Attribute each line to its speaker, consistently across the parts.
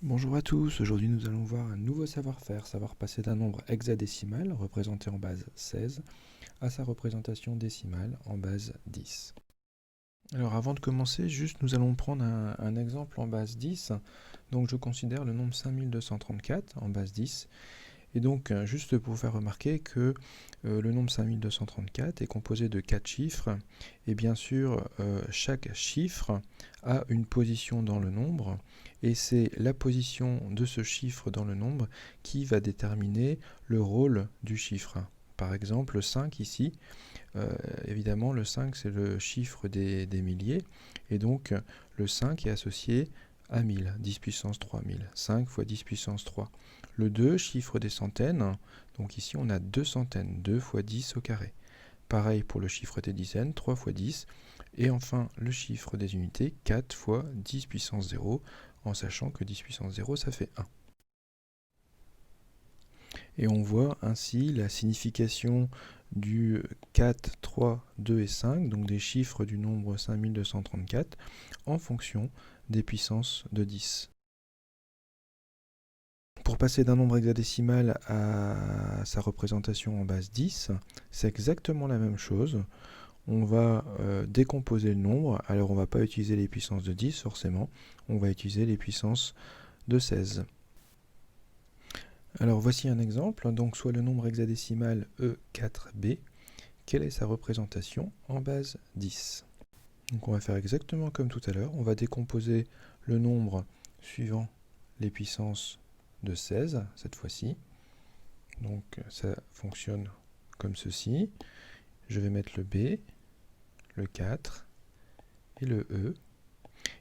Speaker 1: Bonjour à tous, aujourd'hui nous allons voir un nouveau savoir-faire, savoir passer d'un nombre hexadécimal, représenté en base 16, à sa représentation décimale en base 10. Alors avant de commencer, juste nous allons prendre un exemple en base 10. Donc je considère le nombre 5234 en base 10. Et donc juste pour vous faire remarquer que le nombre 5234 est composé de 4 chiffres. Et bien sûr, chaque chiffre a une position dans le nombre. Et c'est la position de ce chiffre dans le nombre qui va déterminer le rôle du chiffre. Par exemple, le 5 ici, évidemment, le 5 c'est le chiffre des milliers, et donc le 5 est associé à 1000, 10 puissance 3000, 5 fois 10 puissance 3. Le 2, chiffre des centaines, donc ici on a 2 centaines, 2 fois 10 au carré. Pareil pour le chiffre des dizaines, 3 fois 10. Et enfin, le chiffre des unités, 4 fois 10 puissance 0, en sachant que 10 puissance 0, ça fait 1. Et on voit ainsi la signification du 4, 3, 2 et 5, donc des chiffres du nombre 5234, en fonction des puissances de 10. Pour passer d'un nombre hexadécimal à sa représentation en base 10, c'est exactement la même chose. On va décomposer le nombre. Alors on ne va pas utiliser les puissances de 10 forcément, on va utiliser les puissances de 16. Alors voici un exemple, donc soit le nombre hexadécimal E4B, quelle est sa représentation en base 10. Donc on va faire exactement comme tout à l'heure, on va décomposer le nombre suivant les puissances de 16 cette fois-ci. Donc ça fonctionne comme ceci. Je vais mettre le B, le 4 et le E.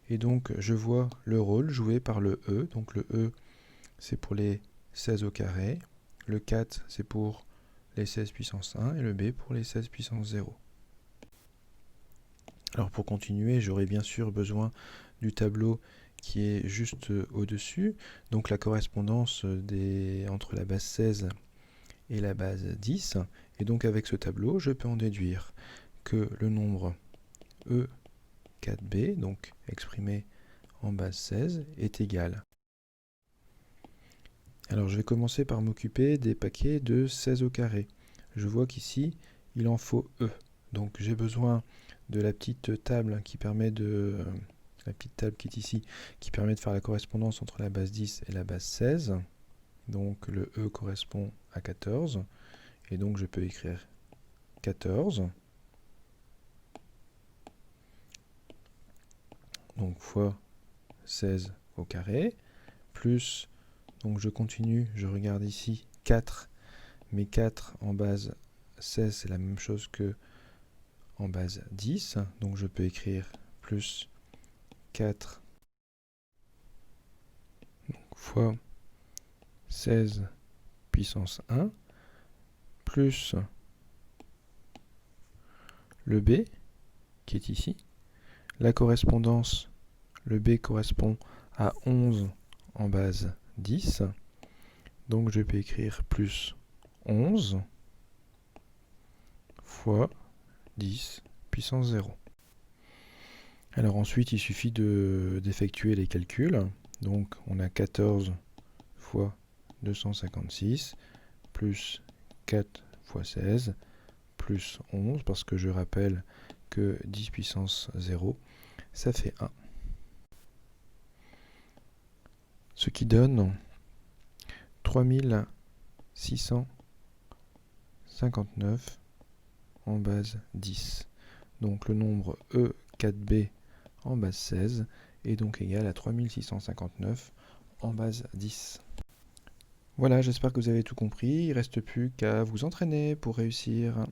Speaker 1: Et donc je vois le rôle joué par le E. Donc le E c'est pour les 16 au carré. Le 4 c'est pour les 16 puissance 1 et le B pour les 16 puissance 0. Alors pour continuer, j'aurai bien sûr besoin du tableau qui est juste au-dessus. Donc la correspondance entre la base 16 et la base 10. Et donc avec ce tableau, je peux en déduire que le nombre E4B, donc exprimé en base 16, est égal. Alors je vais commencer par m'occuper des paquets de 16 au carré. Je vois qu'ici, il en faut E. Donc j'ai besoin de la petite table qui permet la petite table qui est ici, qui permet de faire la correspondance entre la base 10 et la base 16. Donc le E correspond à 14. Et donc je peux écrire 14. Donc fois 16 au carré. Plus, donc je continue, je regarde ici, 4. Mais 4 en base 16, c'est la même chose que en base 10. Donc je peux écrire plus 4 fois 16 puissance 1 plus le B qui est ici. La correspondance, le B correspond à 11 en base 10. Donc je peux écrire plus 11 fois 10 puissance 0. Alors ensuite, il suffit d'effectuer les calculs. Donc on a 14 fois 256 plus 4 fois 16 plus 11, parce que je rappelle que 10 puissance 0, ça fait 1. Ce qui donne 3659 en base 10. Donc le nombre E4B en base 16 est donc égal à 3659 en base 10. Voilà, j'espère que vous avez tout compris. Il ne reste plus qu'à vous entraîner pour réussir.